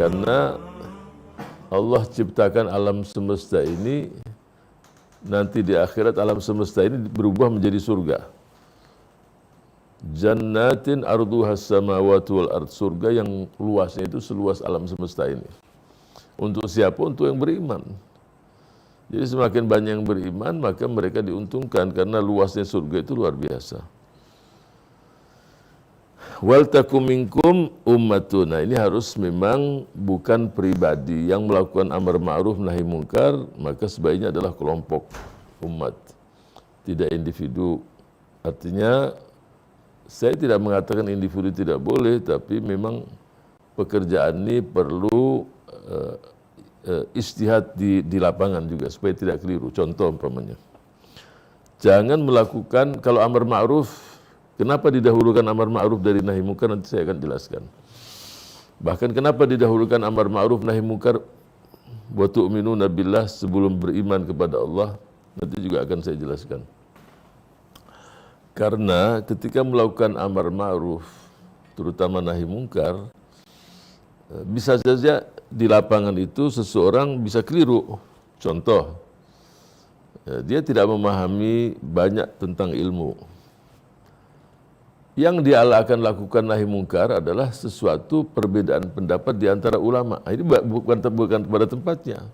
karena Allah ciptakan alam semesta ini, nanti di akhirat alam semesta ini berubah menjadi surga. Jannatin arduhas samawati wal ard, surga yang luasnya itu seluas alam semesta ini. Untuk siapa? Untuk yang beriman. Jadi semakin banyak yang beriman, maka mereka diuntungkan karena luasnya surga itu luar biasa. Wal takum minkum ummatun. Nah, ini harus memang bukan pribadi yang melakukan amar ma'ruf nahi mungkar, maka sebaiknya adalah kelompok umat, tidak individu. Artinya saya tidak mengatakan individu tidak boleh, tapi memang pekerjaan ini perlu ijtihad di lapangan juga supaya tidak keliru. Contoh umpamanya, jangan melakukan, kalau amar ma'ruf, kenapa didahulukan amar ma'ruf dari nahi mungkar, nanti saya akan jelaskan. Bahkan kenapa didahulukan amar ma'ruf nahi mungkar wa tu'minuna billah sebelum beriman kepada Allah, nanti juga akan saya jelaskan. Karena ketika melakukan amar ma'ruf, terutama nahi mungkar, bisa saja di lapangan itu seseorang bisa keliru. Contoh, dia tidak memahami banyak tentang ilmu. Yang dia akan lakukan nahi mungkar adalah sesuatu perbedaan pendapat di antara ulama. Ini bukan pada tempatnya.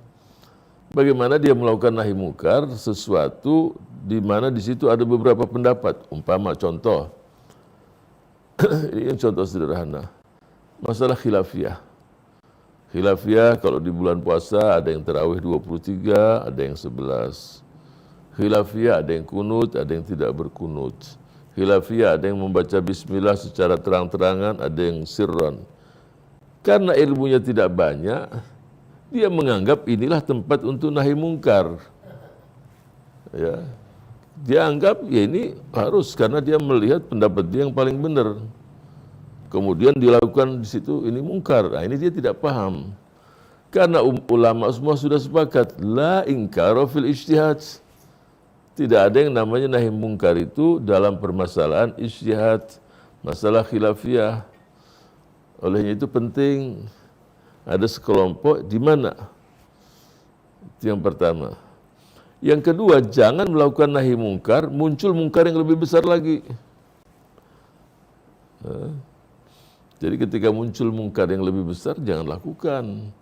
Bagaimana dia melakukan nahi mungkar sesuatu di mana di situ ada beberapa pendapat. Umpama contoh, ini contoh sederhana, masalah khilafiyah. Khilafiyah kalau di bulan puasa ada yang tarawih 23, ada yang 11. Khilafiyah ada yang kunut, ada yang tidak berkunut. Khilafiyah ada yang membaca bismillah secara terang-terangan, ada yang sirran. Karena ilmunya tidak banyak, dia menganggap inilah tempat untuk nahi mungkar. Ya. Dia anggap ya ini harus, karena dia melihat pendapat dia yang paling benar. Kemudian dilakukan di situ ini mungkar. Nah, ini dia tidak paham. Karena ulama semua sudah sepakat, la inkara fil ijtihad. Tidak ada yang namanya nahi mungkar itu dalam permasalahan ijtihad, masalah khilafiyah. Olehnya itu penting ada sekelompok di mana. Itu yang pertama. Yang kedua, jangan melakukan nahi mungkar, muncul mungkar yang lebih besar lagi. Jadi ketika muncul mungkar yang lebih besar, jangan lakukan.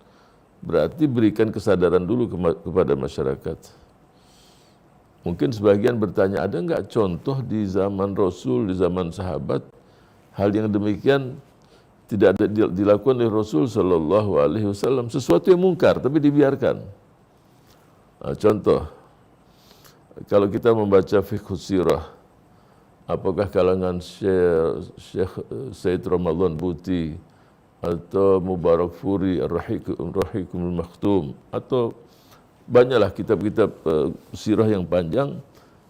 Berarti berikan kesadaran dulu kepada masyarakat. Mungkin sebagian bertanya, ada enggak contoh di zaman Rasul, di zaman sahabat, hal yang demikian tidak ada dilakukan oleh Rasul Sallallahu Alaihi Wasallam, sesuatu yang mungkar tapi dibiarkan. Nah, contoh, kalau kita membaca fiqh sirah, apakah kalangan Syekh Said Ramadan Buti atau Mubarak Furi Ar-Rahikumul Makhtum, atau banyaklah kitab-kitab sirah yang panjang,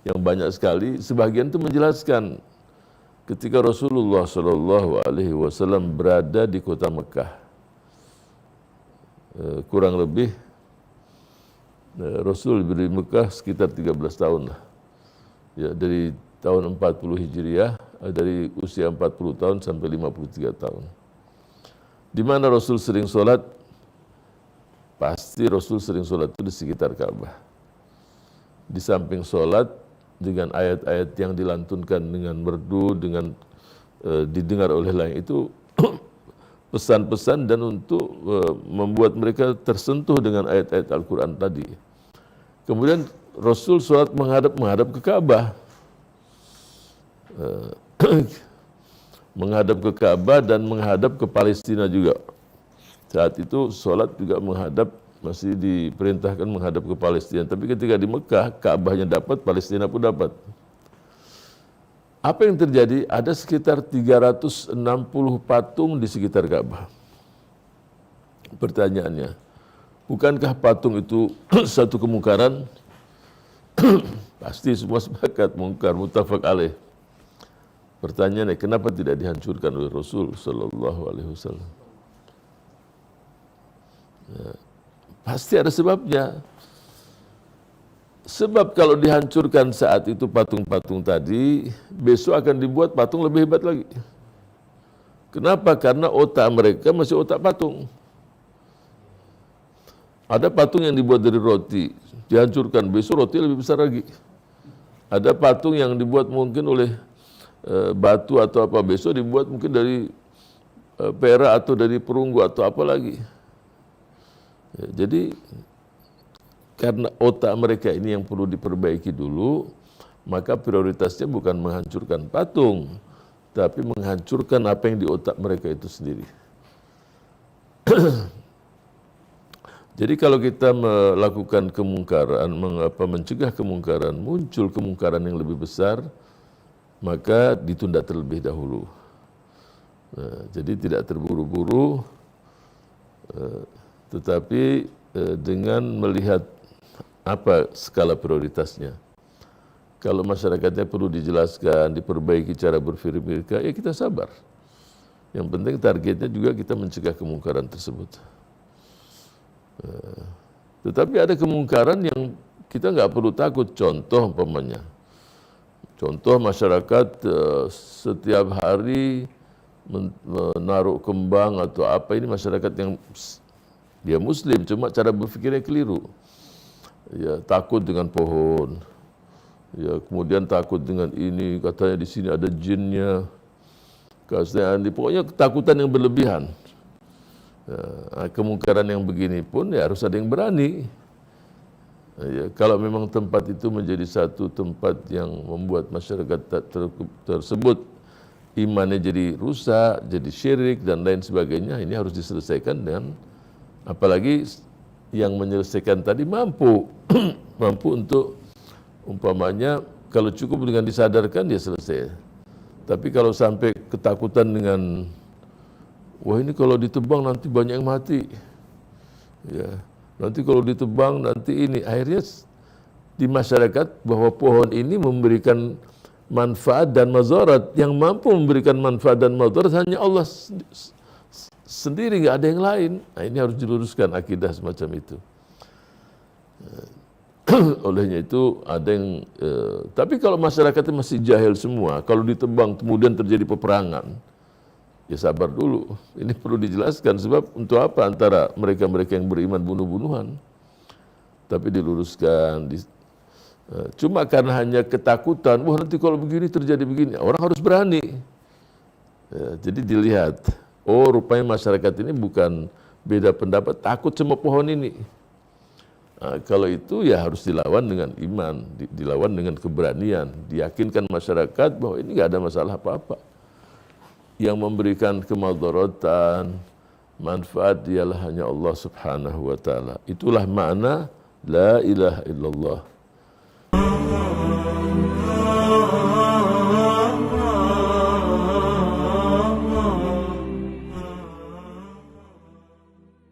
yang banyak sekali, sebagian itu menjelaskan ketika Rasulullah Shallallahu Alaihi Wasallam berada di kota Mekah, kurang lebih Rasul di Mekah sekitar 13 tahun lah, ya, dari tahun 40 Hijriah, dari usia 40 tahun sampai 53 tahun. Di mana Rasul sering sholat? Pasti Rasul sering sholat itu di sekitar Ka'bah. Di samping sholat, dengan ayat-ayat yang dilantunkan dengan merdu, dengan didengar oleh lain, itu pesan-pesan dan untuk membuat mereka tersentuh dengan ayat-ayat Al-Quran tadi. Kemudian Rasul sholat menghadap ke Ka'bah. Menghadap ke Ka'bah dan menghadap ke Palestina juga. Saat itu sholat juga menghadap, masih diperintahkan menghadap ke Palestina. Tapi ketika di Mekah, Ka'bahnya dapat, Palestina pun dapat. Apa yang terjadi? Ada sekitar 360 patung di sekitar Ka'bah. Pertanyaannya, bukankah patung itu satu kemungkaran? Pasti semua sepakat, mungkar, muttafaq alaih. Pertanyaannya, kenapa tidak dihancurkan oleh Rasul Sallallahu Alaihi Wasallam? Ya, pasti ada sebabnya. Sebab kalau dihancurkan saat itu patung-patung tadi, besok akan dibuat patung lebih hebat lagi. Kenapa? Karena otak mereka masih otak patung. Ada patung yang dibuat dari roti, dihancurkan, besok roti lebih besar lagi. Ada patung yang dibuat mungkin oleh batu atau apa, besok dibuat mungkin dari perak atau dari perunggu atau apa lagi. Ya, jadi karena otak mereka ini yang perlu diperbaiki dulu, maka prioritasnya bukan menghancurkan patung, tapi menghancurkan apa yang di otak mereka itu sendiri. Jadi kalau kita melakukan kemungkaran, mencegah kemungkaran, muncul kemungkaran yang lebih besar, maka ditunda terlebih dahulu. Nah, jadi tidak terburu-buru, tetapi dengan melihat apa skala prioritasnya. Kalau masyarakatnya perlu dijelaskan, diperbaiki cara berpikir mereka, ya kita sabar. Yang penting targetnya juga kita mencegah kemungkaran tersebut. Tetapi ada kemungkaran yang kita nggak perlu takut. Contoh umpamanya, contoh masyarakat setiap hari menaruh kembang atau apa, ini masyarakat yang dia muslim, cuma cara berpikirnya keliru. Ya, takut dengan pohon. Ya, kemudian takut dengan ini, katanya di sini ada jinnya. Katanya, pokoknya ketakutan yang berlebihan. Ya, kemungkaran yang begini pun ya harus ada yang berani. Ya, kalau memang tempat itu menjadi satu tempat yang membuat masyarakat tersebut imannya jadi rusak, jadi syirik dan lain sebagainya, ini harus diselesaikan dengan, apalagi yang menyelesaikan tadi mampu mampu untuk umpamanya kalau cukup dengan disadarkan dia selesai. Tapi kalau sampai ketakutan dengan wah ini kalau ditebang nanti banyak yang mati, ya nanti kalau ditebang nanti ini, akhirnya di masyarakat bahwa pohon ini memberikan manfaat dan mazarat, yang mampu memberikan manfaat dan mazarat hanya Allah sendiri, nggak ada yang lain. Nah, ini harus diluruskan akidah semacam itu. Olehnya itu ada yang, tapi kalau masyarakatnya masih jahil semua, kalau ditebang kemudian terjadi peperangan, ya sabar dulu. Ini perlu dijelaskan, sebab untuk apa antara mereka-mereka yang beriman bunuh-bunuhan. Tapi diluruskan. Cuma karena hanya ketakutan, wah nanti kalau begini terjadi begini, orang harus berani. Ya, jadi dilihat, oh rupanya masyarakat ini bukan beda pendapat, takut sama pohon ini. Nah, kalau itu ya harus dilawan dengan iman, dilawan dengan keberanian, diyakinkan masyarakat bahwa ini nggak ada masalah apa-apa. Yang memberikan kemadaratan, manfaat dialah hanya Allah Subhanahu wa taala. Itulah makna la ilaha illallah.